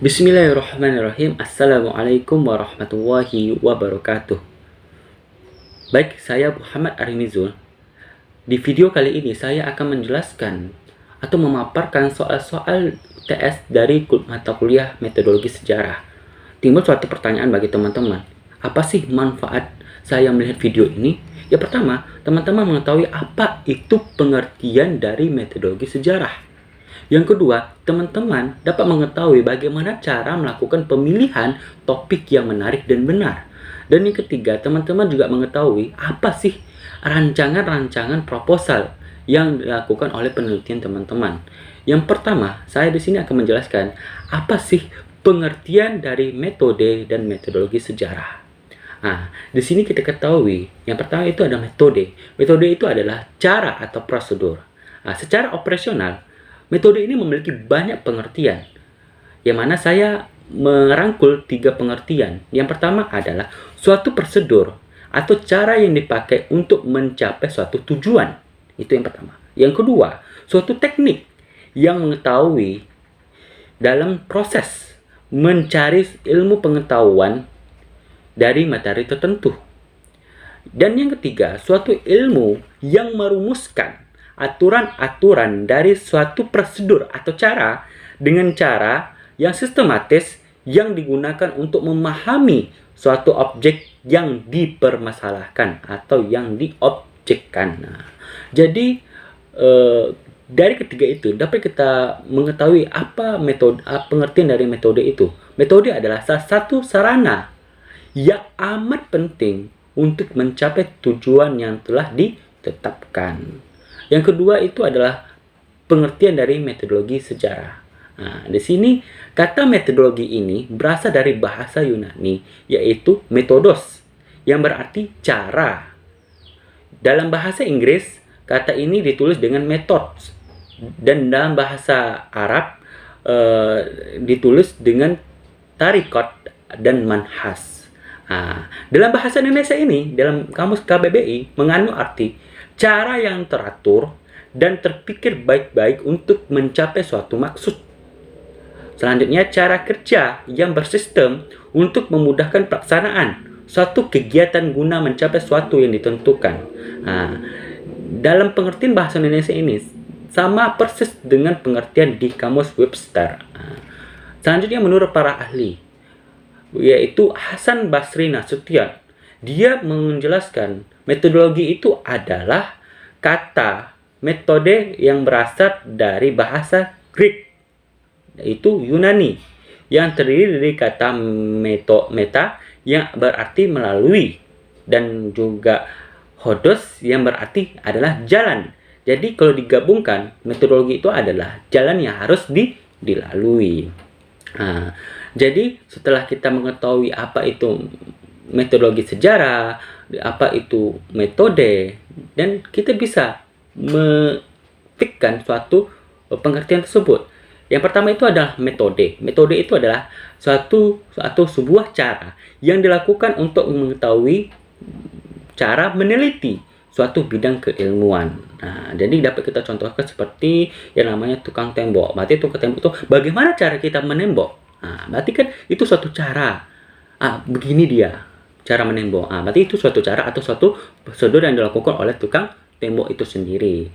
Bismillahirrahmanirrahim. Assalamualaikum warahmatullahi wabarakatuh. Baik, saya Muhammad Arimizul. Di video kali ini saya akan menjelaskan atau memaparkan soal-soal TS dari mata kuliah metodologi sejarah. Timbul suatu pertanyaan bagi teman-teman. Apa sih manfaat saya melihat video ini? Ya, pertama, teman-teman mengetahui apa itu pengertian dari metodologi sejarah. Yang kedua, teman-teman dapat mengetahui bagaimana cara melakukan pemilihan topik yang menarik dan benar. Dan yang ketiga, teman-teman juga mengetahui apa sih rancangan-rancangan proposal yang dilakukan oleh penelitian teman-teman. Yang pertama, saya di sini akan menjelaskan apa sih pengertian dari metode dan metodologi sejarah. Nah, di sini kita ketahui, yang pertama itu ada metode. Metode itu adalah cara atau prosedur. Nah, secara operasional, metode ini memiliki banyak pengertian, yang mana saya merangkul 3 pengertian. Yang pertama adalah suatu prosedur atau cara yang dipakai untuk mencapai suatu tujuan. Itu yang pertama. Yang kedua, suatu teknik yang mengetahui dalam proses mencari ilmu pengetahuan dari materi tertentu. Dan yang ketiga, suatu ilmu yang merumuskan aturan-aturan dari suatu prosedur atau cara dengan cara yang sistematis yang digunakan untuk memahami suatu objek yang dipermasalahkan atau yang diobjekkan. Nah, jadi dari ketiga itu dapat kita mengetahui apa pengertian dari metode itu. Metode adalah salah satu sarana yang amat penting untuk mencapai tujuan yang telah ditetapkan. Yang kedua itu adalah pengertian dari metodologi sejarah. Nah, di sini kata metodologi ini berasal dari bahasa Yunani, yaitu metodos, yang berarti cara. Dalam bahasa Inggris, kata ini ditulis dengan methods, dan dalam bahasa Arab ditulis dengan tarikot dan manhas. Nah, dalam bahasa Indonesia ini, dalam kamus KBBI mengandung arti cara yang teratur dan terpikir baik-baik untuk mencapai suatu maksud. Selanjutnya, cara kerja yang bersistem untuk memudahkan pelaksanaan suatu kegiatan guna mencapai suatu yang ditentukan. Nah, dalam pengertian bahasa Indonesia ini sama persis dengan pengertian di kamus Webster. Nah, selanjutnya, menurut para ahli, yaitu Hasan Basri Nasution, dia menjelaskan metodologi itu adalah kata metode yang berasal dari bahasa Greek, yaitu Yunani, yang terdiri dari kata meta yang berarti melalui, dan juga hodos yang berarti adalah jalan. Jadi kalau digabungkan, metodologi itu adalah jalan yang harus dilalui. Nah, jadi setelah kita mengetahui apa itu metodologi sejarah, apa itu metode, dan kita bisa memetikkan suatu pengertian tersebut. Yang pertama itu adalah metode. Metode itu adalah suatu atau sebuah cara yang dilakukan untuk mengetahui cara meneliti suatu bidang keilmuan. Nah, jadi dapat kita contohkan seperti yang namanya tukang tembok. Berarti tukang tembok itu bagaimana cara kita menembok. Nah, berarti kan itu suatu cara. Begini dia cara menembok. Berarti itu suatu cara atau suatu prosedur yang dilakukan oleh tukang tembok itu sendiri.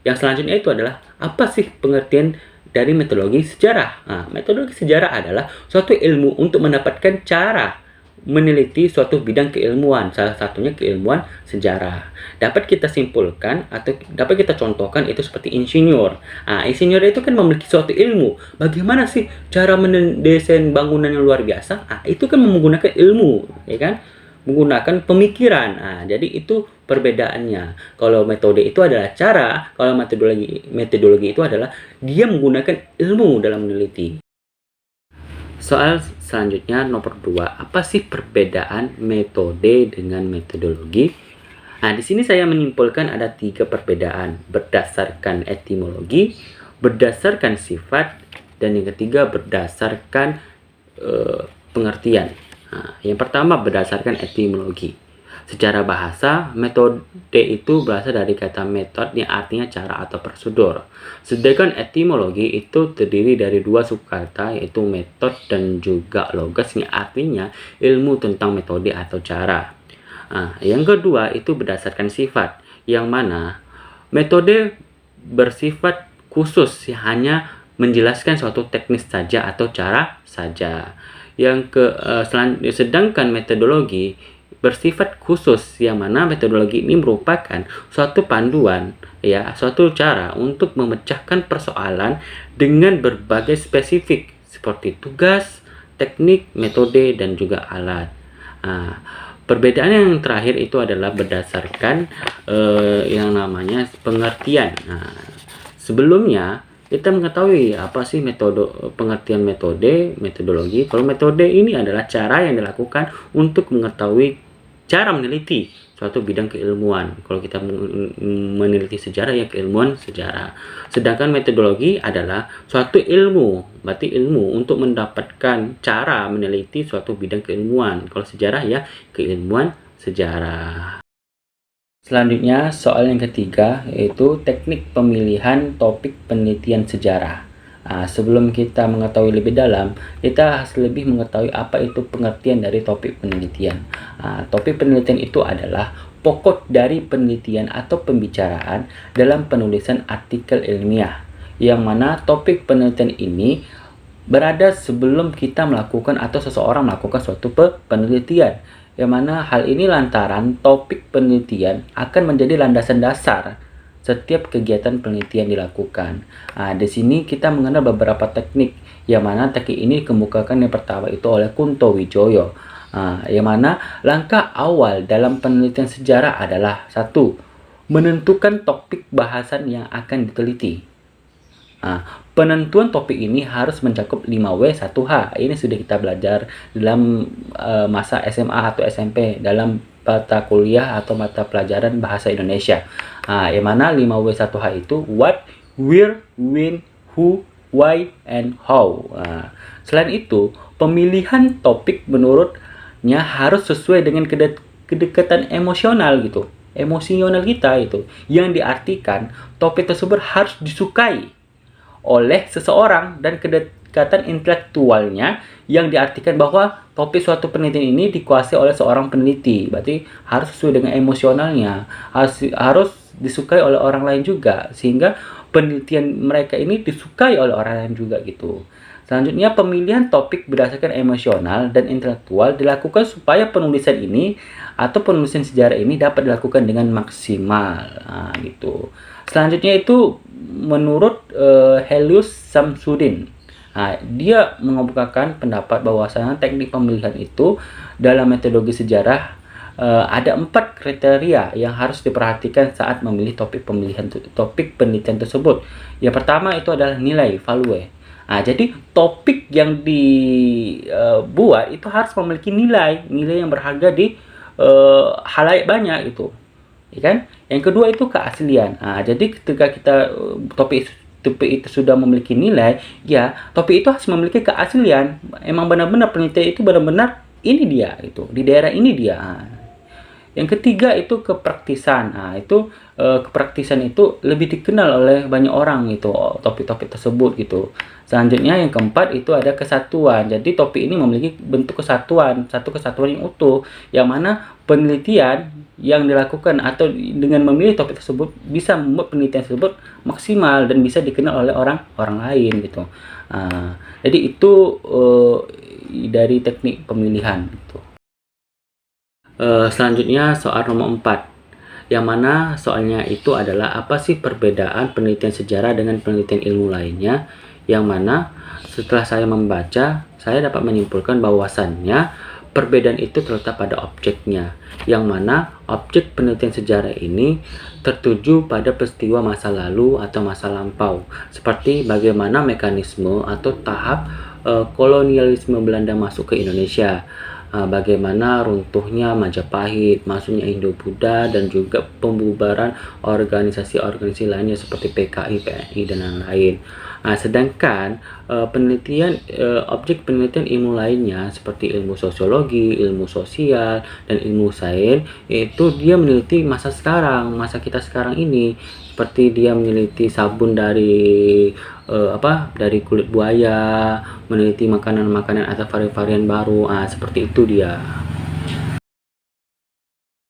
Yang selanjutnya itu adalah apa sih pengertian dari metodologi sejarah? Metodologi sejarah adalah suatu ilmu untuk mendapatkan cara meneliti suatu bidang keilmuan, salah satunya keilmuan sejarah. Dapat kita simpulkan atau dapat kita contohkan itu seperti insinyur. Insinyur itu kan memiliki suatu ilmu. Bagaimana sih cara mendesain bangunan yang luar biasa? Itu kan menggunakan ilmu, ya kan? Menggunakan pemikiran. Jadi itu perbedaannya. Kalau metode itu adalah cara, kalau metodologi itu adalah dia menggunakan ilmu dalam meneliti. Soal selanjutnya nomor 2, apa sih perbedaan metode dengan metodologi? Di sini saya menyimpulkan ada 3 perbedaan berdasarkan etimologi, berdasarkan sifat, dan yang ketiga berdasarkan pengertian. Yang pertama berdasarkan etimologi. Secara bahasa, metode itu berasal dari kata metode yang artinya cara atau prosedur. Sedangkan etimologi itu terdiri dari dua subkata, yaitu metode dan juga logos yang artinya ilmu tentang metode atau cara. Yang kedua itu berdasarkan sifat, yang mana metode bersifat khusus yang hanya menjelaskan suatu teknis saja atau cara saja. Sedangkan metodologi bersifat khusus, yang mana metodologi ini merupakan suatu panduan, suatu cara untuk memecahkan persoalan dengan berbagai spesifik seperti tugas, teknik, metode, dan juga alat. Perbedaan yang terakhir itu adalah berdasarkan yang namanya pengertian. Sebelumnya kita mengetahui apa sih pengertian metodologi. Kalau metode ini adalah cara yang dilakukan untuk mengetahui cara meneliti suatu bidang keilmuan. Kalau kita meneliti sejarah, ya keilmuan sejarah. Sedangkan metodologi adalah suatu ilmu, berarti ilmu untuk mendapatkan cara meneliti suatu bidang keilmuan. Kalau sejarah, ya keilmuan sejarah. Selanjutnya, soal yang ketiga yaitu teknik pemilihan topik penelitian sejarah. Sebelum kita mengetahui lebih dalam, kita harus lebih mengetahui apa itu pengertian dari topik penelitian. Topik penelitian itu adalah pokok dari penelitian atau pembicaraan dalam penulisan artikel ilmiah, yang mana topik penelitian ini berada sebelum kita melakukan atau seseorang melakukan suatu penelitian, yang mana hal ini lantaran topik penelitian akan menjadi landasan dasar setiap kegiatan penelitian dilakukan. Di sini kita mengenal beberapa teknik, yang mana teknik ini dikemukakan yang pertama itu oleh Kunto Wijoyo. Yang mana langkah awal dalam penelitian sejarah adalah 1. Menentukan topik bahasan yang akan diteliti. Penentuan topik ini harus mencakup 5W1H. Ini sudah kita belajar dalam masa SMA atau SMP dalam mata kuliah atau mata pelajaran bahasa Indonesia. Yang mana 5W1H itu what, where, when, who, why, and how. Selain itu, pemilihan topik menurutnya harus sesuai dengan kedekatan emosional gitu. Emosional kita itu. Yang diartikan topik tersebut harus disukai oleh seseorang dan kedekatan intelektualnya, yang diartikan bahwa topik suatu penelitian ini dikuasai oleh seorang peneliti. Berarti harus sesuai dengan emosionalnya, harus disukai oleh orang lain juga, sehingga penelitian mereka ini disukai oleh orang lain juga gitu. Selanjutnya, pemilihan topik berdasarkan emosional dan intelektual dilakukan supaya penulisan ini atau penulisan sejarah ini dapat dilakukan dengan maksimal. Gitu. Selanjutnya itu menurut Helios Samsudin. Dia mengemukakan pendapat bahwasanya teknik pemilihan itu dalam metodologi sejarah ada 4 kriteria yang harus diperhatikan saat memilih topik penelitian tersebut. Yang pertama itu adalah nilai, value. Jadi topik yang dibuat itu harus memiliki nilai yang berharga di halayak banyak itu, ya kan? Yang kedua itu keaslian. Jadi ketika kita topik itu sudah memiliki nilai, ya topik itu harus memiliki keaslian. Emang benar-benar penelitian itu benar-benar ini dia itu di daerah ini dia. Yang ketiga itu kepraktisan. Kepraktisan itu lebih dikenal oleh banyak orang itu topik-topik tersebut gitu. Selanjutnya yang keempat itu ada kesatuan. Jadi topik ini memiliki bentuk kesatuan, satu kesatuan yang utuh, yang mana penelitian yang dilakukan atau dengan memilih topik tersebut bisa membuat penelitian tersebut maksimal dan bisa dikenal oleh orang lain gitu. Jadi itu dari teknik pemilihan gitu. Selanjutnya soal nomor 4, yang mana soalnya itu adalah apa sih perbedaan penelitian sejarah dengan penelitian ilmu lainnya, yang mana setelah saya membaca, saya dapat menyimpulkan bahwasannya perbedaan itu terletak pada objeknya, yang mana objek penelitian sejarah ini tertuju pada peristiwa masa lalu atau masa lampau, seperti bagaimana mekanisme atau tahap kolonialisme Belanda masuk ke Indonesia, bagaimana runtuhnya Majapahit, masuknya Indo-Buddha, dan juga pembubaran organisasi-organisasi lainnya seperti PKI, PNI, dan lain-lain. Sedangkan objek penelitian ilmu lainnya seperti ilmu sosiologi, ilmu sosial, dan ilmu sains itu dia meneliti masa sekarang, masa kita sekarang ini. Seperti dia meneliti sabun dari kulit buaya, meneliti makanan-makanan atau varian-varian baru. Seperti itu dia.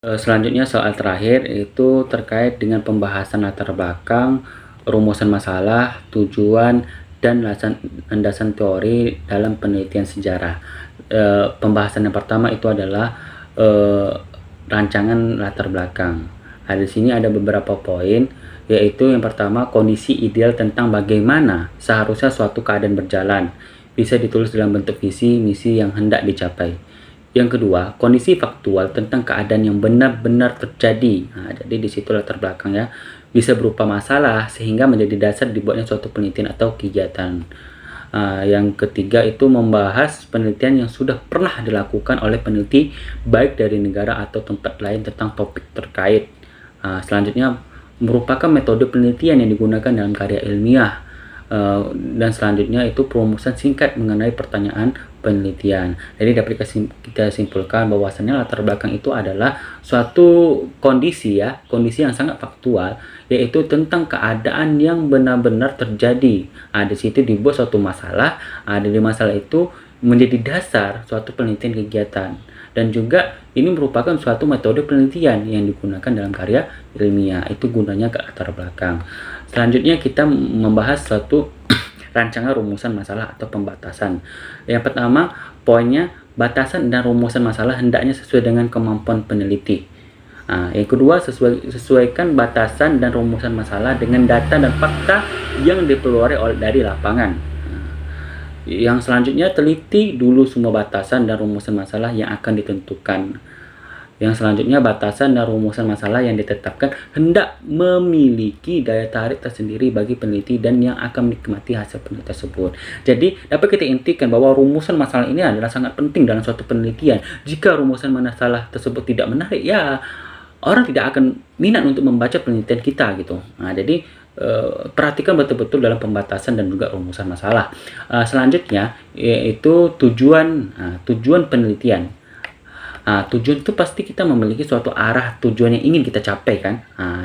Selanjutnya soal terakhir itu terkait dengan pembahasan latar belakang, rumusan masalah, tujuan, dan landasan teori dalam penelitian sejarah. Pembahasan yang pertama itu adalah rancangan latar belakang. Di sini ada beberapa poin, yaitu yang pertama kondisi ideal tentang bagaimana seharusnya suatu keadaan berjalan. Bisa ditulis dalam bentuk visi misi yang hendak dicapai. Yang kedua, kondisi faktual tentang keadaan yang benar-benar terjadi. Jadi di situ latar belakang ya. Bisa berupa masalah sehingga menjadi dasar dibuatnya suatu penelitian atau kegiatan. Yang ketiga itu membahas penelitian yang sudah pernah dilakukan oleh peneliti baik dari negara atau tempat lain tentang topik terkait. Selanjutnya merupakan metode penelitian yang digunakan dalam karya ilmiah. Dan selanjutnya itu perumusan singkat mengenai pertanyaan penelitian. Jadi dapat kita simpulkan bahwasannya latar belakang itu adalah suatu kondisi yang sangat faktual, yaitu tentang keadaan yang benar-benar terjadi. Di situ dibuat suatu masalah, dari masalah itu menjadi dasar suatu penelitian kegiatan. Dan juga ini merupakan suatu metode penelitian yang digunakan dalam karya ilmiah. Itu gunanya ke latar belakang. Selanjutnya kita membahas suatu rancangan rumusan masalah atau pembatasan. Yang pertama, poinnya batasan dan rumusan masalah hendaknya sesuai dengan kemampuan peneliti. Yang kedua, sesuaikan batasan dan rumusan masalah dengan data dan fakta yang diperoleh dari lapangan. Yang selanjutnya, teliti dulu semua batasan dan rumusan masalah yang akan ditentukan. Yang selanjutnya, batasan dan rumusan masalah yang ditetapkan hendak memiliki daya tarik tersendiri bagi peneliti dan yang akan menikmati hasil penelitian tersebut. Jadi, dapat kita intikan bahwa rumusan masalah ini adalah sangat penting dalam suatu penelitian. Jika rumusan masalah tersebut tidak menarik, ya orang tidak akan minat untuk membaca penelitian kita gitu. Jadi perhatikan betul-betul dalam pembatasan dan juga rumusan masalah. Selanjutnya yaitu tujuan penelitian. Tujuan itu pasti kita memiliki suatu arah tujuan yang ingin kita capai kan.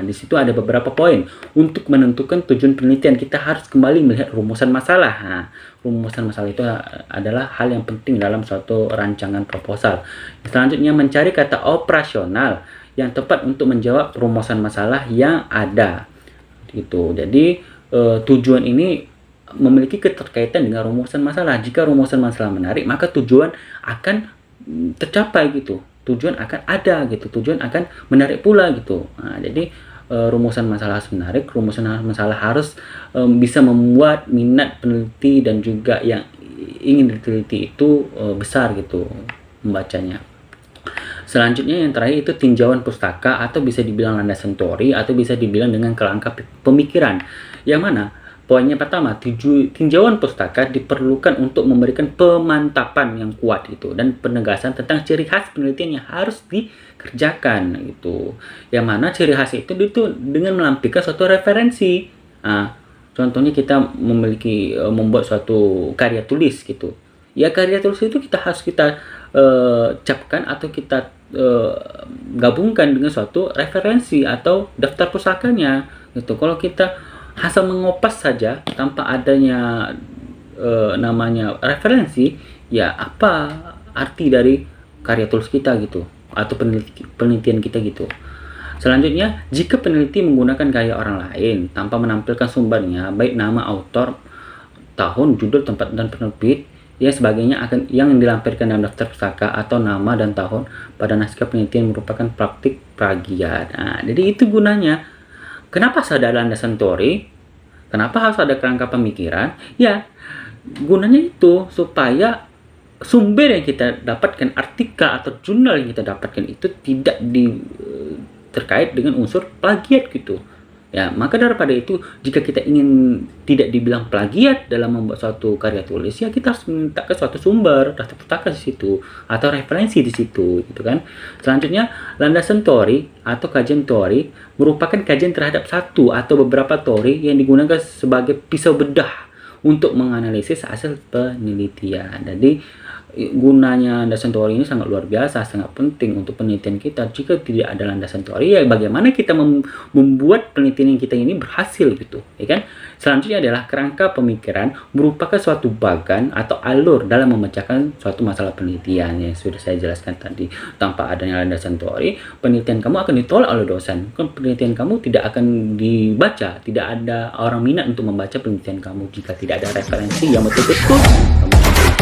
Di situ ada beberapa poin. Untuk menentukan tujuan penelitian kita harus kembali melihat rumusan masalah. Rumusan masalah itu adalah hal yang penting dalam suatu rancangan proposal. Selanjutnya mencari kata operasional yang tepat untuk menjawab rumusan masalah yang ada. Gitu. Jadi tujuan ini memiliki keterkaitan dengan rumusan masalah. Jika rumusan masalah menarik, maka tujuan akan tercapai gitu. Tujuan akan ada gitu. Tujuan akan menarik pula gitu. Jadi rumusan masalah harus menarik, rumusan masalah harus bisa membuat minat peneliti dan juga yang ingin diteliti itu besar gitu membacanya. Selanjutnya yang terakhir itu tinjauan pustaka atau bisa dibilang landasan teori atau bisa dibilang dengan kerangka pemikiran. Yang mana poinnya pertama, tinjauan pustaka diperlukan untuk memberikan pemantapan yang kuat gitu dan penegasan tentang ciri khas penelitian yang harus dikerjakan gitu. Yang mana ciri khas itu dengan melampirkan suatu referensi. Contohnya kita membuat suatu karya tulis gitu. Ya karya tulis itu harus kita capkan atau kita gabungkan dengan suatu referensi atau daftar pustakanya gitu. Kalau kita asal mengopas saja tanpa adanya namanya referensi, ya apa arti dari karya tulis kita gitu atau penelitian kita gitu. Selanjutnya, jika peneliti menggunakan karya orang lain tanpa menampilkan sumbernya, baik nama autor, tahun, judul, tempat, dan penerbit, ya sebagainya yang dilampirkan dalam daftar pustaka atau nama dan tahun pada naskah penelitian merupakan praktik plagiat. Jadi itu gunanya. Kenapa harus ada landasan teori? Kenapa harus ada kerangka pemikiran? Ya, gunanya itu supaya sumber yang kita dapatkan, artikel atau jurnal yang kita dapatkan itu tidak terkait dengan unsur plagiat gitu. Ya, maka daripada itu, jika kita ingin tidak dibilang plagiat dalam membuat suatu karya tulis, ya kita harus minta ke suatu sumber, daftar pustaka di situ atau referensi di situ, gitu kan. Selanjutnya, landasan teori atau kajian teori merupakan kajian terhadap satu atau beberapa teori yang digunakan sebagai pisau bedah untuk menganalisis hasil penelitian. Jadi gunanya landasan teori ini sangat luar biasa, sangat penting untuk penelitian kita. Jika tidak ada landasan teori, ya bagaimana kita membuat penelitian kita ini berhasil gitu, ya kan? Selanjutnya adalah kerangka pemikiran merupakan suatu bagan atau alur dalam memecahkan suatu masalah penelitian yang sudah saya jelaskan tadi. Tanpa adanya landasan teori, penelitian kamu akan ditolak oleh dosen. Penelitian kamu tidak akan dibaca, tidak ada orang minat untuk membaca penelitian kamu jika tidak ada referensi yang betul-betul kamu